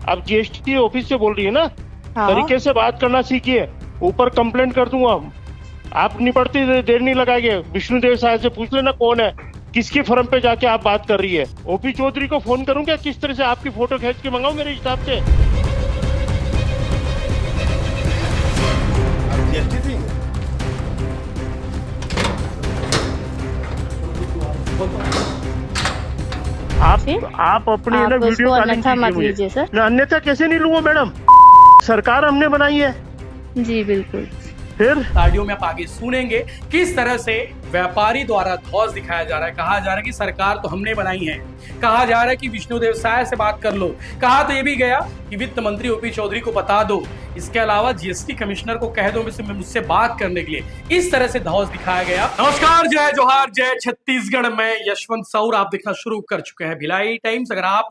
आप GST office से बोल रही है ना? हाँ। तरीके से बात करना सीखिए, ऊपर कंप्लेंट कर दूंगा। आप निपटती देर नहीं लगाएंगे। विष्णुदेव साहब से पूछ लेना कौन है, किसकी फर्म पे जाके आप बात कर रही है। ओपी चौधरी को फोन करूं क्या? किस तरह से आपकी फोटो खींच के मंगाऊं मेरे हिसाब से? आप अपनी आप ना वीडियो उसको कॉलिंग अन्यथा मत कीजिए लीजिए सर। मैं अन्यथा कैसे नहीं लूंगा मैडम? सरकार हमने बनाई है। जी बिल्कुल। फिर ऑडियो में आप आगे सुनेंगे किस तरह से व्यापारी द्वारा धौंस दिखाया जा रहा है। कहा जा रहा है कि सरकार तो हमने बनाई है, कहा जा रहा है कि विष्णुदेव साय से बात कर लो, कहा तो ये भी गया कि वित्त मंत्री ओपी चौधरी को बता दो, इसके अलावा जीएसटी कमिश्नर को कह दो मुझसे बात करने के लिए। इस तरह से धौंस दिखाया गया। नमस्कार, जय जोहार, जय छत्तीसगढ़ में यशवंत सौर आप देखना शुरू कर चुके हैं भिलाई टाइम्स। अगर आप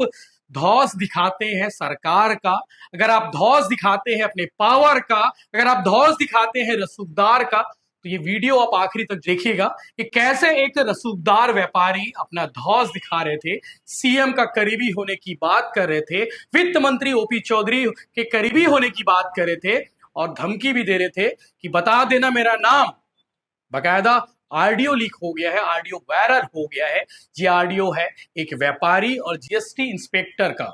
धौंस दिखाते हैं सरकार का, अगर आप धौंस दिखाते हैं अपने पावर का, अगर आप धौंस दिखाते हैं रसूखदार का, तो ये वीडियो आप आखिरी तक देखिएगा कि कैसे एक रसूखदार व्यापारी अपना धौंस दिखा रहे थे, सीएम का करीबी होने की बात कर रहे थे, वित्त मंत्री ओपी चौधरी के करीबी होने की बात कर रहे थे और धमकी भी दे रहे थे कि बता देना मेरा नाम। बकायदा ऑडियो लीक हो गया है, ऑडियो वायरल हो गया है। ये ऑडियो है एक व्यापारी और जीएसटी इंस्पेक्टर का।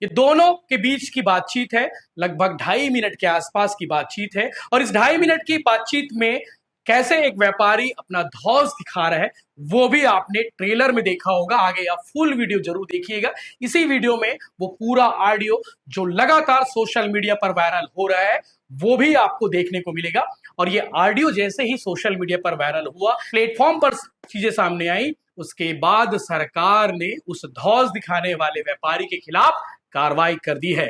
ये दोनों के बीच की बातचीत है, लगभग 2.5 मिनट के आसपास की बातचीत है। और इस 2.5 मिनट की बातचीत में कैसे एक व्यापारी अपना धौंस दिखा रहा है वो भी आपने ट्रेलर में देखा होगा। आगे आप फुल वीडियो जरूर देखिएगा। इसी वीडियो में वो पूरा ऑडियो जो लगातार सोशल मीडिया पर वायरल हो रहा है वो भी आपको देखने को मिलेगा। और ये ऑडियो जैसे ही सोशल मीडिया पर वायरल हुआ, प्लेटफॉर्म पर चीजें सामने आई, उसके बाद सरकार ने उस धौंस दिखाने वाले व्यापारी के खिलाफ कार्रवाई कर दी है।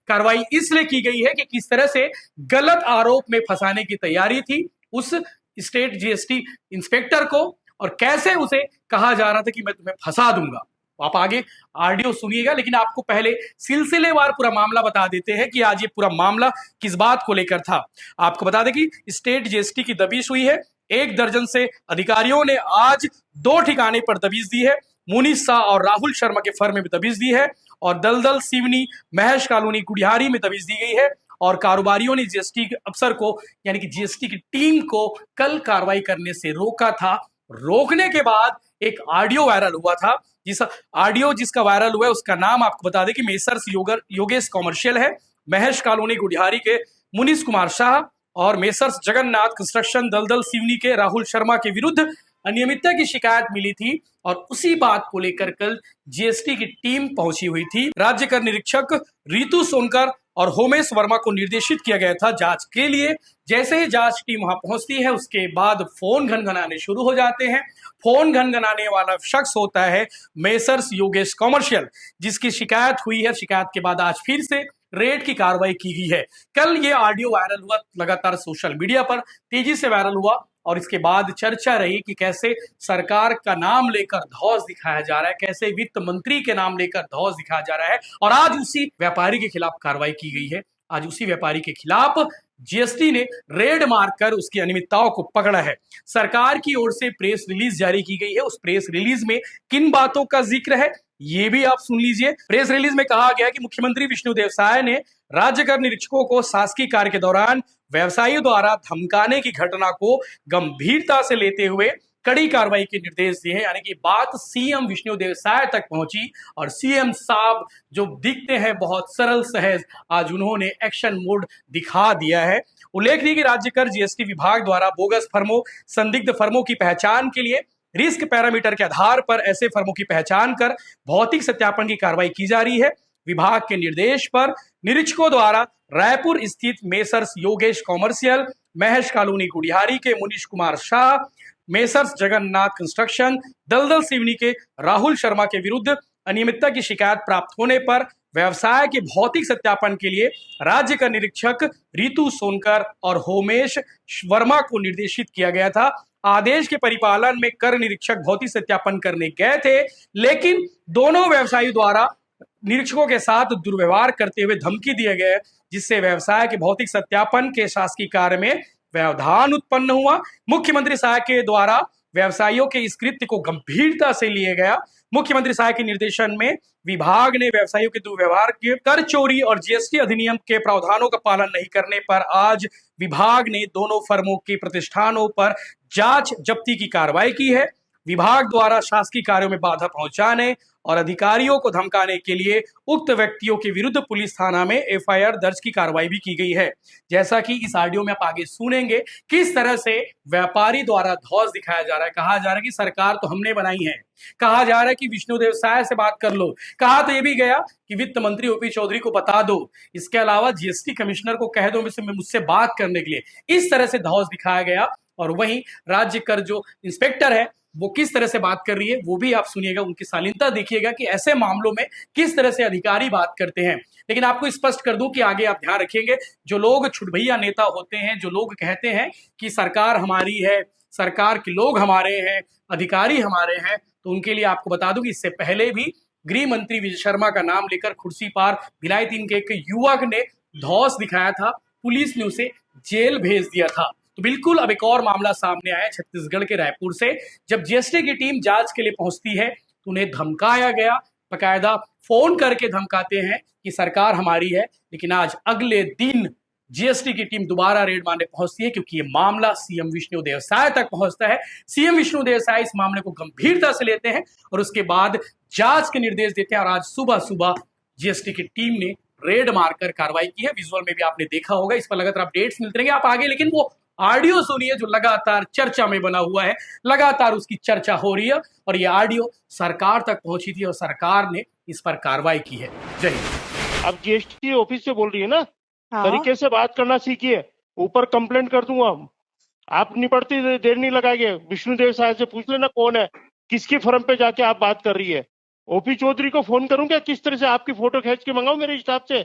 कार्रवाई इसलिए की गई है कि किस तरह से गलत आरोप में फंसाने की तैयारी थी उस स्टेट जीएसटी इंस्पेक्टर को, और कैसे उसे कहा जा रहा था कि मैं तुम्हें फंसा दूंगा। आप आगे ऑडियो सुनिएगा, लेकिन आपको पहले सिलसिलेवार पूरा मामला बता देते हैं कि आज ये पूरा मामला किस बात को लेकर था। आपको बता दें कि स्टेट जीएसटी की दबिश हुई है। 1 दर्जन से अधिकारियों ने आज 2 ठिकाने पर दबिश दी है। मुनीष शाह और राहुल शर्मा के फर्म में भी दबिश दी है और दलदल सिवनी महेश कॉलोनी गुड़ियारी में दबिश दी गई है। और कारोबारियों ने जीएसटी के अफसर को यानी कि जीएसटी की टीम को कल कार्रवाई करने से रोका था। रोकने के बाद एक ऑडियो वायरल हुआ था। जिसका वायरल हुआ है उसका नाम आपको बता दें कि मेसर्स योगेश कॉमर्शियल है। महेश कॉलोनी गुड़ियारी के मुनीष कुमार शाह और मेसर्स जगन्नाथ कंस्ट्रक्शन दलदल सिवनी के राहुल शर्मा के विरुद्ध अनियमितता की शिकायत मिली थी और उसी बात को लेकर कल जीएसटी की टीम पहुंची हुई थी। राज्य कर निरीक्षक रितु सोनकर और होमेश वर्मा को निर्देशित किया गया था जांच के लिए। जैसे ही जांच टीम वहां पहुंचती है उसके बाद फोन घनघनाने शुरू हो जाते हैं। फोन घनघनाने वाला शख्स होता है मेसर्स योगेश कॉमर्शियल, जिसकी शिकायत हुई है। शिकायत के बाद आज फिर से रेड की कार्रवाई की गई है। कल ये ऑडियो वायरल हुआ, लगातार सोशल मीडिया पर तेजी से वायरल हुआ और इसके बाद चर्चा रही कि कैसे सरकार का नाम लेकर धौंस दिखाया जा रहा है, कैसे वित्त मंत्री के नाम लेकर धौंस दिखाया जा रहा है। और आज उसी व्यापारी के खिलाफ कार्रवाई की गई है। आज उसी व्यापारी के खिलाफ जीएसटी ने रेड मारकर उसकी अनियमितताओं को पकड़ा है। सरकार की ओर से प्रेस रिलीज जारी की गई है। उस प्रेस रिलीज में किन बातों का जिक्र है ये भी आप सुन लीजिए। प्रेस रिलीज में कहा गया कि मुख्यमंत्री विष्णुदेव साय ने राज्य कर निरीक्षकों को शासकीय कार्य के दौरान व्यवसायियों द्वारा धमकाने की घटना को गंभीरता से लेते हुए कड़ी कार्रवाई के निर्देश दिए हैं। यानी कि बात सीएम विष्णुदेव साय तक पहुंची और सीएम साहब जो दिखते हैं बहुत सरल सहज, आज उन्होंने एक्शन मोड दिखा दिया है। उल्लेखनीय कि राज्य कर जीएसटी विभाग द्वारा बोगस फर्मों, संदिग्ध फर्मों की पहचान के लिए रिस्क पैरामीटर के आधार पर ऐसे फर्मों की पहचान कर भौतिक सत्यापन की कार्रवाई की जा रही है। विभाग के निर्देश पर निरीक्षकों द्वारा रायपुर स्थित messrs Yogesh commercial, Mahesh colony Gudiyari के मुनीष कुमार शाह, मेसर्स जगन्नाथ कंस्ट्रक्शन दलदल सिवनी के राहुल शर्मा के विरुद्ध अनियमितता की शिकायत प्राप्त होने पर व्यवसाय के भौतिक सत्यापन के लिए राज्य का निरीक्षक रितु सोनकर और होमेश वर्मा को निर्देशित किया गया था। आदेश के परिपालन में कर निरीक्षक भौतिक सत्यापन करने गए थे, लेकिन दोनों व्यवसायियों द्वारा निरीक्षकों के साथ दुर्व्यवहार करते हुए धमकी दिए गए, जिससे व्यवसाय के भौतिक सत्यापन के शासकीय कार्य में व्यवधान उत्पन्न हुआ। मुख्यमंत्री साय के द्वारा व्यवसायियों के इस कृत्य को गंभीरता से लिया गया। मुख्यमंत्री सहायक के निर्देशन में विभाग ने व्यवसायियों के दुर्व्यवहार के कर चोरी और जीएसटी अधिनियम के प्रावधानों का पालन नहीं करने पर आज विभाग ने दोनों फर्मों के प्रतिष्ठानों पर जांच जब्ती की कार्रवाई की है। विभाग द्वारा शासकीय कार्यों में बाधा पहुंचाने और अधिकारियों को धमकाने के लिए उक्त व्यक्तियों के विरुद्ध पुलिस थाना में एफआईआर दर्ज की कार्रवाई भी की गई है। जैसा कि इस ऑडियो में आप आगे सुनेंगे किस तरह से व्यापारी द्वारा धौंस दिखाया जा रहा है। कहा जा रहा है कि सरकार तो हमने बनाई है, कहा जा रहा है कि विष्णुदेव साय से बात कर लो, कहा तो ये भी गया कि वित्त मंत्री ओपी चौधरी को बता दो, इसके अलावा जीएसटी कमिश्नर को कह दो मुझसे बात करने के लिए। इस तरह से धौंस दिखाया गया। और वहीं राज्य कर जो इंस्पेक्टर है वो किस तरह से बात कर रही है वो भी आप सुनिएगा, उनकी शालीनता देखिएगा कि ऐसे मामलों में किस तरह से अधिकारी बात करते हैं। लेकिन आपको स्पष्ट कर दूं कि आगे आप ध्यान रखेंगे, जो लोग छुटभैया नेता होते हैं, जो लोग कहते हैं कि सरकार हमारी है, सरकार के लोग हमारे हैं, अधिकारी हमारे हैं, तो उनके लिए आपको बता दूं कि इससे पहले भी गृह मंत्री विजय शर्मा का नाम लेकर खुर्सी पार भिलाई 3 के एक युवक ने धौंस दिखाया था, पुलिस ने उसे जेल भेज दिया था। तो बिल्कुल अब एक और मामला सामने आया छत्तीसगढ़ के रायपुर से, जब जीएसटी की टीम जांच के लिए पहुंचती है तो उन्हें धमकाया गया, बकायदा फोन करके धमकाते हैं कि सरकार हमारी है। लेकिन आज अगले दिन जीएसटी की टीम दोबारा रेड मारने पहुंचती है क्योंकि ये मामला सीएम विष्णुदेव साय तक पहुंचता है। सीएम विष्णुदेव साय इस मामले को गंभीरता से लेते हैं और उसके बाद जांच के निर्देश देते हैं। और आज सुबह सुबह जीएसटी की टीम ने रेड मारकर कार्रवाई की है। विजुअल में भी आपने देखा होगा, इस पर लगातार अपडेट्स मिलते रहेंगे आप आगे। लेकिन वो ऑडियो सुनिए जो लगातार चर्चा में बना हुआ है, लगातार उसकी चर्चा हो रही है और ये ऑडियो सरकार तक पहुंची थी और सरकार ने इस पर कार्रवाई की है। जय हिंद। अब जीएसटी ऑफिस से बोल रही है ना, हाँ। तरीके से बात करना सीखिए। ऊपर कंप्लेंट कर दूंगा, आप निपटती देर नहीं लगाएंगे। विष्णुदेव साय से पूछ लेना कौन है, किसकी फर्म पे जाके आप बात कर रही है। ओपी चौधरी को फोन करूं क्या, किस तरह से आपकी फोटो खींच के मंगाऊं मेरे स्टाफ से?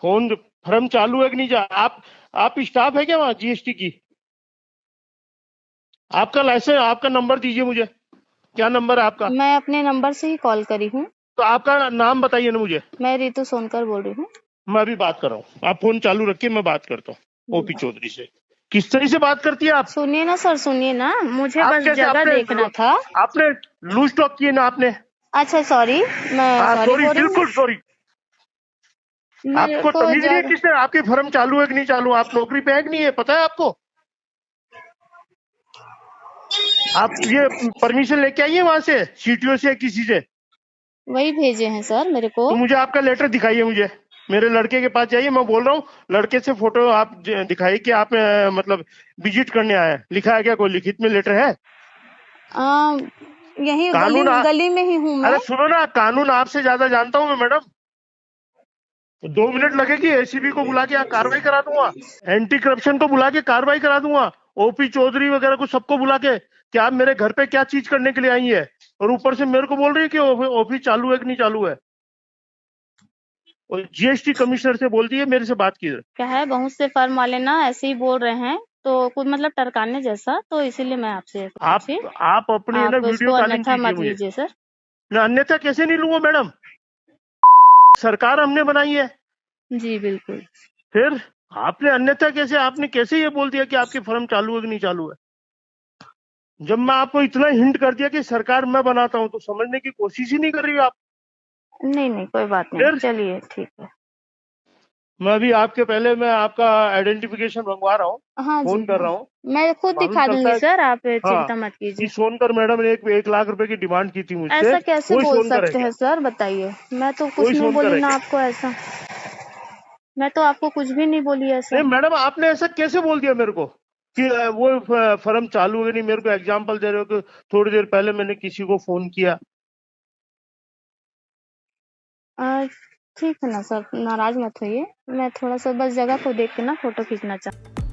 फोन फर्म चालू है कि नहीं? जा आप स्टाफ है क्या वहां जीएसटी की? आपका लाइसेंस, आपका नंबर दीजिए मुझे, क्या नंबर है आपका? मैं अपने नंबर से ही कॉल करी हूँ। तो आपका नाम बताइए ना मुझे। मैं रितु सोनकर बोल रही हूँ। मैं अभी बात कर रहा हूँ, आप फोन चालू रखिए, मैं बात करता हूँ ओपी चौधरी से। किस तरह से बात करती है आप? सुनिए ना सर, सुनिए ना, मुझे आप बस कैसे जगह देखना था। आपने लूज टॉक किए ना आपने। अच्छा सॉरी, मैं सॉरी, बिल्कुल सॉरी। आपको तमीज नहीं है किसने? आपकी फर्म चालू है कि नहीं चालू? आप नौकरी पे है कि नहीं है, पता है आपको? आप ये परमिशन लेके आइए वहां से, सीटीओ से, किसी से। वही भेजे हैं सर मेरे को। तो मुझे आपका लेटर दिखाइए, मुझे मेरे लड़के के पास जाइए, मैं बोल रहा हूँ लड़के से फोटो आप दिखाइए कि आप मतलब विजिट करने आए हैं। लिखा है क्या, कोई लिखित में लेटर है? यही गली में ही हूँ मैं। अरे सुनो ना, कानून आपसे ज्यादा जानता हूँ मैं मैडम। 2 मिनट लगेगी, एसीबी को बुला के कार्रवाई करा दूंगा, एंटी करप्शन को बुला के कार्रवाई करा दूंगा, ओपी चौधरी वगैरह को सबको बुला के कि आप मेरे घर पे क्या चीज करने के लिए आई है, और ऊपर से मेरे को बोल रही है कि ऑफिस चालू है कि नहीं चालू है। और जीएसटी कमिश्नर से बोलती है मेरे से बात की। क्या है, बहुत से फर्म वाले ना ऐसे ही बोल रहे हैं, तो कुछ मतलब टरकाने जैसा, तो इसीलिए मैं आपसे आप अपनी ना वीडियो कॉलिंग मत लीजिए सर। ना, अन्यथा कैसे नहीं लूंगा मैडम, सरकार हमने बनाई है। जी बिल्कुल। फिर आपने अन्यथा कैसे, आपने कैसे ये बोल दिया कि आपकी फर्म चालू है कि नहीं चालू है? जब मैं आपको इतना हिंट कर दिया कि सरकार मैं बनाता हूँ, तो समझने की कोशिश ही नहीं कर रही हो आप। नहीं कोई बात नहीं, चलिए ठीक है। मैं अभी आपके पहले मैं आपका आइडेंटिफिकेशन मंगवा रहा हूँ। हाँ, फोन कर रहा हूँ, मैं खुद दिखा दूंगी सर, आप चिंता मत कीजिए। सोनकर मैडम ने 1 लाख रुपए की डिमांड की थी मुझसे। ऐसा कैसे बोल सकते हैं सर, बताइए। मैं तो कुछ नहीं बोली ना आपको ऐसा, मैं तो आपको कुछ भी नहीं बोली ऐसा। नहीं मैडम, आपने ऐसा कैसे बोल दिया मेरे को कि वो फर्म चालू है नहीं? मेरे को एग्जांपल दे रहे हो कि थोड़ी देर पहले मैंने किसी को फोन किया। ठीक है ना सर, नाराज मत होइए, मैं थोड़ा सा बस जगह को देख के ना फोटो खींचना चाहती हूँ।